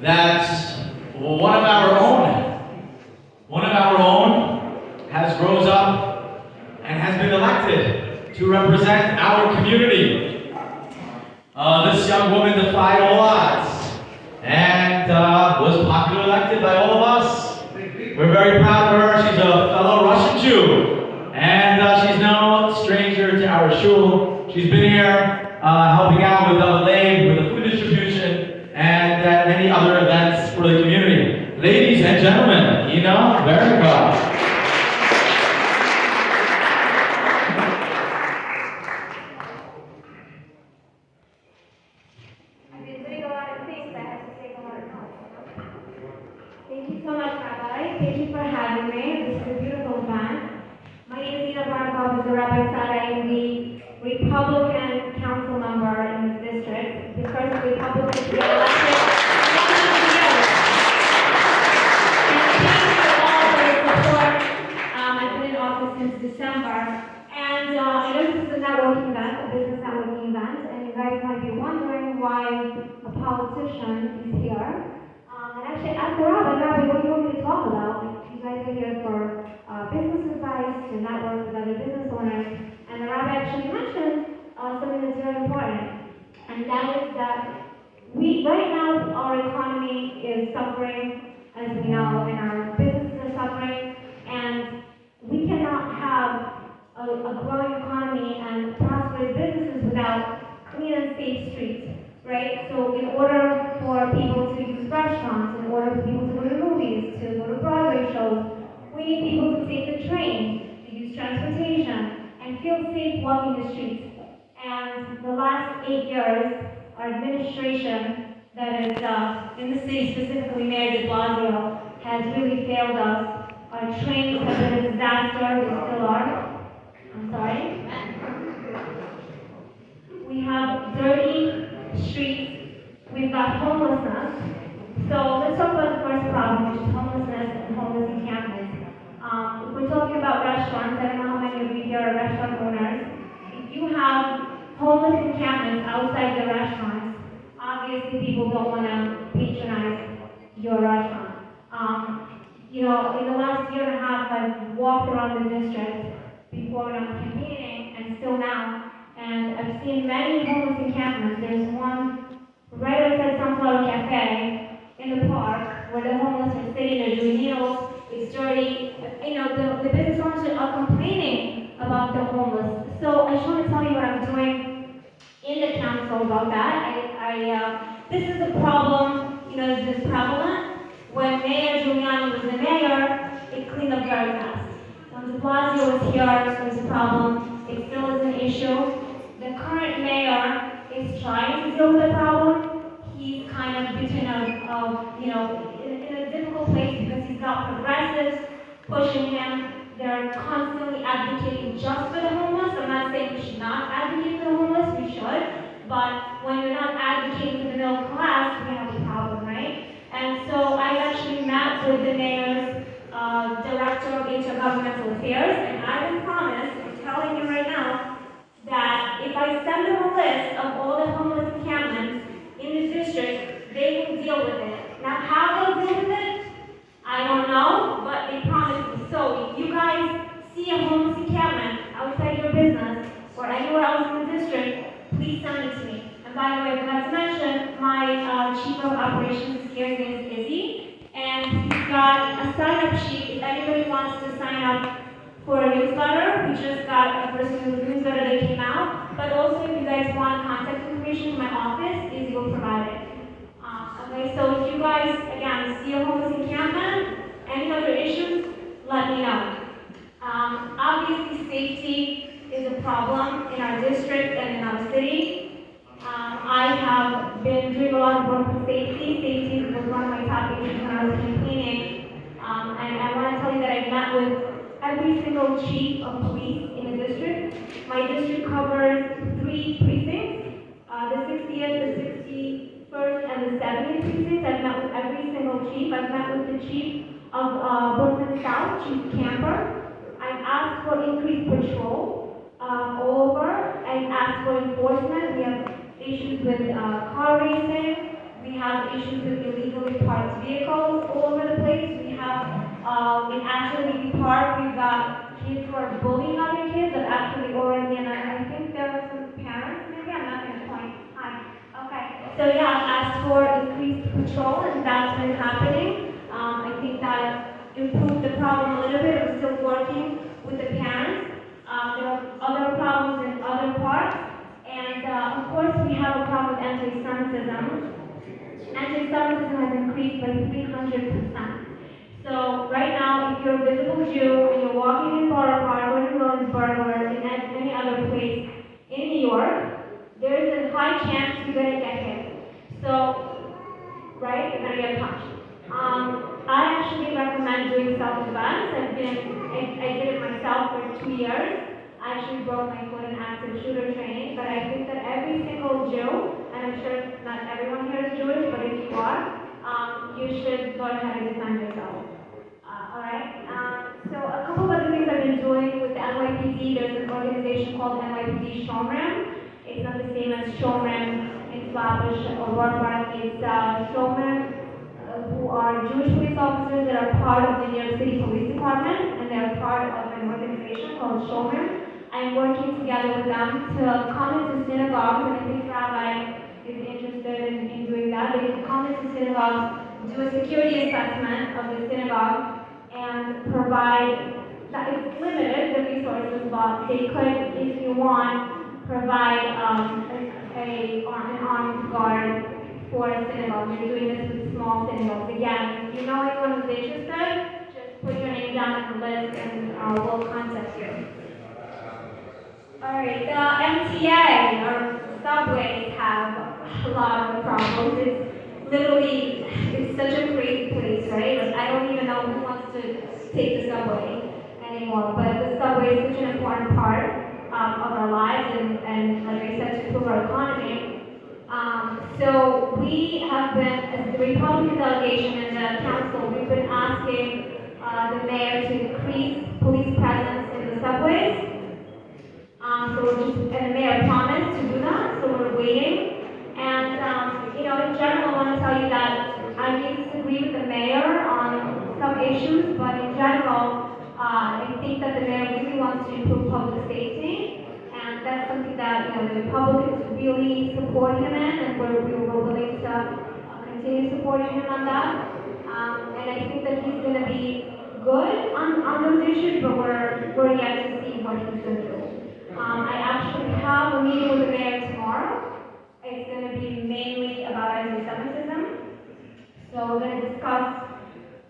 that one of our own has rose up and has been elected to represent our community. This young woman defied all odds and was popularly elected by all of us. We're very proud of her. She's a fellow Russian Jew, and she's no stranger to our shul. She's been here helping out with Double Aid, with the food distribution, and at many other events for the community. Ladies and gentlemen, Vernikov. Thank you so much, Rabbi. Thank you for having me. This is a beautiful event. My name is Vernikov, is the Rabbi Sada. I'm the Republican council member in this district. The first Republican to get elected. And thank you all for your support. I've been in office since December. And I know this is a networking event, a business networking event, and you guys might be wondering why a politician is here. And actually, ask the Rabbi, what do you want me to talk about? You guys are here for business advice, to network with other business owners. And the Rabbi actually mentioned something that's very important. And that is that right now, our economy is suffering, as we know, and our businesses are suffering. And we cannot have a growing economy and prosperous businesses without clean and safe streets. Right? So in order for people to use restaurants, in order for people to go to movies, to go to Broadway shows, we need people to take the train, to use transportation, and feel safe walking the streets. And the last 8 years, our administration, that is in the city, specifically Mayor de Blasio, has really failed us. Our trains have been a disaster, they still are. I'm sorry. We have dirty streets, we've got homelessness. So let's talk about the first problem, which is homelessness and homeless encampments. If we're talking about restaurants, I don't know how many of you here are restaurant owners. If you have homeless encampments outside the restaurants, obviously people don't want to patronize your restaurant. In the last year and a half, I've walked around the district before when I was campaigning, and still now, and I've seen many homeless encampments. There's one right outside Sunflower Cafe in the park where the homeless are sitting, they're doing needles, it's dirty. The business owners are complaining about the homeless. So I just want to tell you what I'm doing in the council about that. This is a problem, it's been prevalent. When Mayor Giuliani was the mayor, it cleaned up very fast. When de Blasio was here, it was a problem. It still is an issue. The current mayor is trying to deal with the problem. He's kind of between in a difficult place because he's got progressives pushing him. They're constantly advocating just for the homeless. I'm not saying we should not advocate for the homeless, we should. But when you're not advocating for the middle class, we have a problem, right? And so I actually met with the mayor's director of intergovernmental affairs, and I've been promised, I'm telling you right now, that if I send them a list of all the homeless encampments in the district, they will deal with it. Now, how they'll deal with it, I don't know, but they promised me. So if you guys see a homeless encampment outside your business or anywhere else in the district, please send it to me. And by the way, I forgot to mention, my chief of operations here, his name is Izzy, and he's got a sign-up sheet if anybody wants to sign up for a newsletter. We just got a first newsletter that came out, but also if you guys want contact information from my office, Izzy will provide it. Okay, so if you guys, again, see a homeless encampment, any other issues, let me know. Obviously, safety is a problem in our district and in our city. I have been doing a lot of work with safety. Safety was one of my top issues when I was campaigning. And I want to tell you that I met with every single chief of police in the district. My district covers 3 precincts, the 60th, the 61st, and the 70th precincts. I've met with every single chief. I've met with the chief of Brooklyn South, Chief Camper. I've asked for increased patrol all over. I've asked for enforcement. We have issues with car racing. We We have issues with illegally parked vehicles all over the place. We have, in Ashley Park, we've got kids who are bullying other kids that actually already, and I think there were some parents, maybe, I'm not going to point. Hi. Okay. So yeah, I've asked for increased patrol, and that's been happening. I think that improved the problem a little bit. I'm still working with the parents. There are other problems in other parks. And of course, we have a problem with anti-Semitism. Anti-Semitism has increased by 300%. So right now, if you're a visible Jew and you're walking in Borough Park or in Williamsburg or in any other place in New York, there's a high chance you're gonna get hit. So, right, you're gonna get punched. I actually recommend doing self-defense. I did it myself for 2 years. I actually broke my foot in active shooter training, but I think that every single Jew, and I'm sure not everyone here is Jewish, but if you are, you should learn how to defend yourself. Alright? So a couple of other things I've been doing with the NYPD, there's an organization called NYPD Shomrim. It's not the same as Shomrim in Flatbush or Roarpark. It's Shomrim who are Jewish police officers that are part of the New York City Police Department, and they're part of an organization called Shomrim. I'm working together with them to come into synagogues, and I think Rabbi is interested in doing that. They can come into synagogues, do a security assessment of the synagogue, and provide, that it's limited, the resources, but they could, if you want, provide an armed guard for a synagogue. You're doing this with small synagogues. Again, if you know anyone who's interested, just put your name down on the list and we'll contact you. Alright, the MTA, or subways, have a lot of problems. It's literally, it's such a crazy place, right? Like, I don't even know who wants to take the subway anymore, but the subway is such an important part of our lives and like I said, to improve our economy. So we have been, as the Republican delegation and the council, we've been asking the mayor to increase police presence in the subways. And the mayor promised to do that, so we're waiting. And, in general, I want to tell you that I may disagree with the mayor on some issues, but in general, I think that the mayor really wants to improve public safety. And that's something that, the Republicans really support him in, and we're willing to continue supporting him on that. And I think that he's going to be good on those issues, but we're yet to see what he's going to do. I actually have a meeting with the mayor tomorrow. It's going to be mainly about anti-Semitism. So we're going to discuss,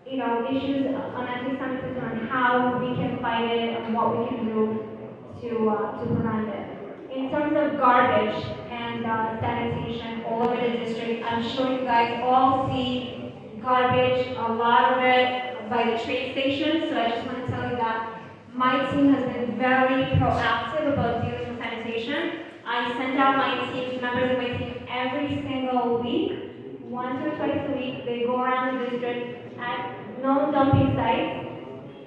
issues on anti-Semitism and how we can fight it and what we can do to prevent it. In terms of garbage and sanitation all over the district, I'm sure you guys all see garbage, a lot of it by the train station. So I just want to tell you that my team has been very proactive about dealing with sanitation. I send out my team, members of my team, every single week, once or twice a week. They go around the district at known dumping sites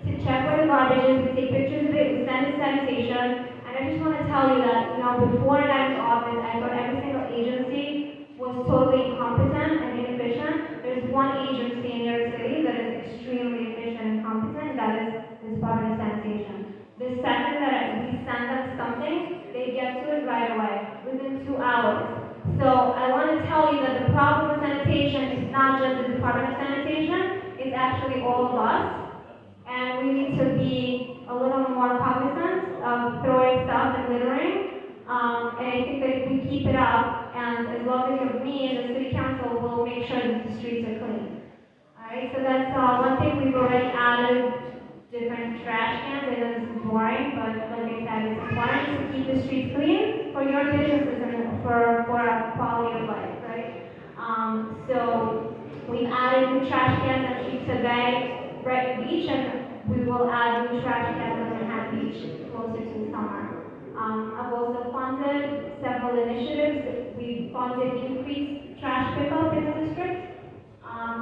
to check where the garbage is. We take pictures of it, we send it to sanitation. And I just want to tell you that, before I got into office, I thought every single agency was totally incompetent and inefficient. There's one agency in New York City that is extremely efficient and competent, that is the Department of Sanitation. The second that we send them something, they get to it right away, within 2 hours. So I want to tell you that the problem with sanitation is not just the Department of Sanitation, it's actually all of us. And we need to be a little more cognizant of throwing stuff and littering. And I think that if we keep it up, and as long as you have me and the city council, we'll make sure that the streets are clean. Alright, so that's one thing. We've already added different trash cans. I know this is boring, but like I said, it's important to keep the streets clean for your businesses and for our quality of life, right? So we've added new trash cans at Pizza Bay, Brighton Beach, and we will add new trash cans at Manhattan Beach closer to the summer. I've also funded several initiatives. We funded increased trash pickup in the district.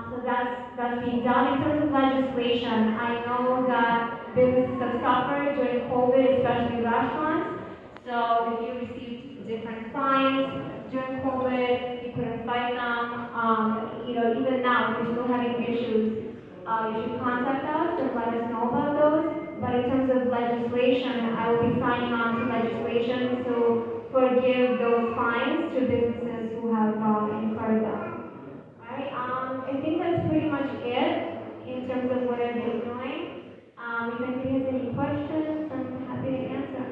So that's being done. In terms of legislation, I know that businesses have suffered during COVID, especially restaurants. So if you received different fines during COVID, you couldn't fight them. Even now, if you're still having issues, you should contact us and let us know about those. But in terms of legislation, I will be signing on to legislation to forgive those fines to businesses who have incurred them. Alright, I think that's pretty much it in terms of what I've been doing. If anybody has any questions, I'm happy to answer.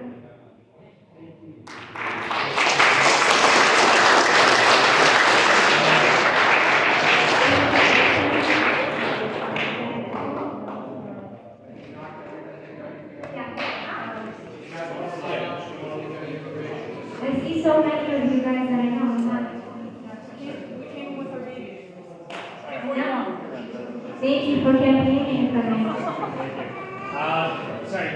I see so many of you guys that I know. We came with our baby. Yeah. Thank you for campaigning for me. Sorry,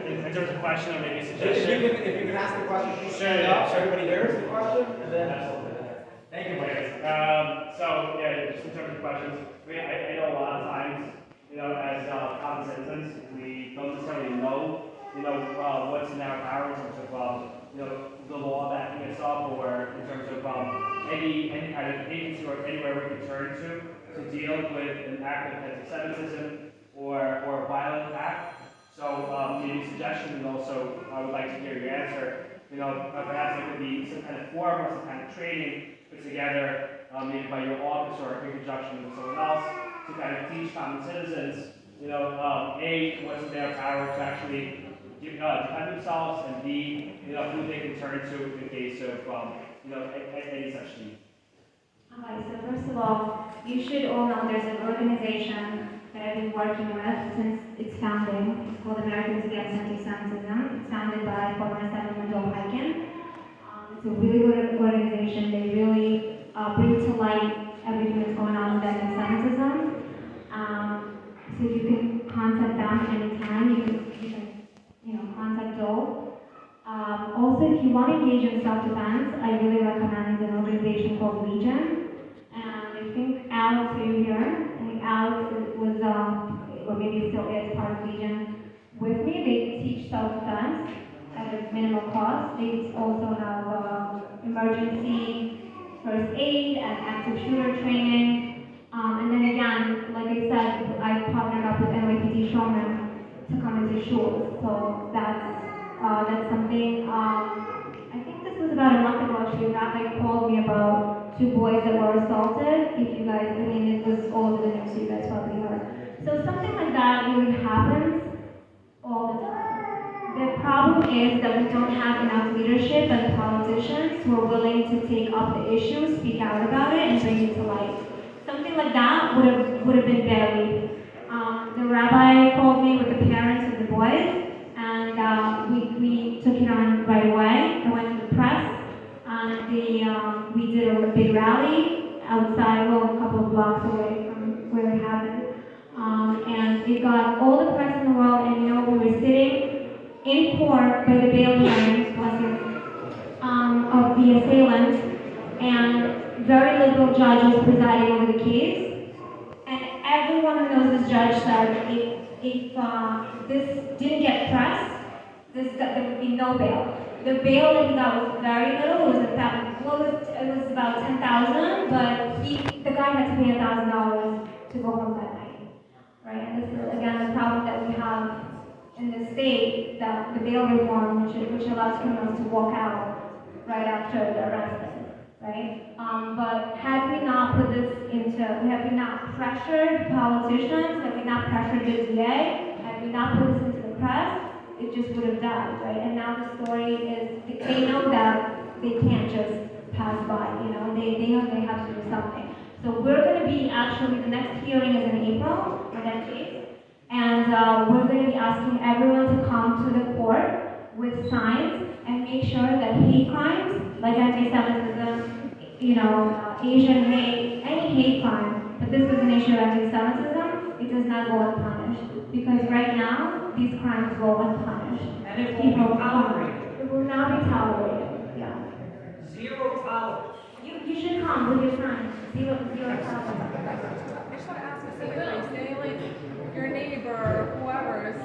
in terms of question or maybe If suggestion. you can ask the question, please Sure, stand up so sure. everybody hears the question, and then. Absolutely. Thank you, Okay, Mike. so yeah, just in terms of questions, I know a lot of times, as common citizens, we don't necessarily know, what's in our power in terms of, the law backing us up, or in terms of any kind of agency or anywhere we can turn to deal with an act of anti-Semitism or a violent act. So maybe suggestion, and also I would like to hear your answer. Perhaps there could be some kind of forum or some kind of training put together, maybe by your office or in conjunction with someone else, to kind of teach common citizens, what's in their power to actually defend themselves, and B, who they can turn to in case of, any such need. Alright, so first of all, you should all know there's an organization that I've been working with since its founding. It's called Americans Against Anti-Semitism. It's founded by former Senator Joe Hyken. It's a really good organization. They really bring to light everything that's going on with anti-Semitism. So you can contact them anytime. You can contact Joe. Also, if you want to engage in self-defense, I really recommend an organization called Legion. And I think Alex, are you here? I think Alex was, or maybe still is part of Legion with me. They teach self-defense at a minimal cost. They also have emergency first aid and active shooter training. And then again, like I said, I partnered up with NYPD Showman to come into schools. So that's something, I think this was about a month ago actually, a rabbi called me about 2 boys that were assaulted. If you guys, it was all over the news, so you guys probably heard. So something like that really happens all the time. The problem is that we don't have enough leadership and politicians who are willing to take up the issue, speak out about it, and bring it to light. Something like that would have been buried. The rabbi called me with the parents of the boys, and we took it on right away. I went to the press, and we did a big rally outside, a couple of blocks away from where it happened. And it got all the press in the world, and we were sitting in court by the bail hearings, bless you, of the assailants, and very liberal judges presiding over the case. And everyone who knows this judge said if this didn't get pressed, there would be no bail. The bail that he got was very little. It was about $10,000, but the guy had to pay $1,000 to go home that night, right? And this is again the problem that we have in the state, that the bail reform, which allows criminals to walk out right after they're arrested, right? But had we not had we not pressured politicians, had we not pressured the DA, had we not put this into the press, it just would have died, right? And now the story is, they know that they can't just pass by, they know they have to do something. So we're going to be the next hearing is in April for that case, and we're going to be asking everyone to come to the court with signs and make sure that hate crimes, like anti-Semitism, Asian hate, any hate crime, but this is an issue of anti-Semitism, it does not go unpunished. Because right now, these crimes go unpunished. And it will be tolerated. It will not be tolerated, yeah. Zero tolerance. You should come with your sign. Zero tolerance. I just want to ask specifically, say like your neighbor or whoever is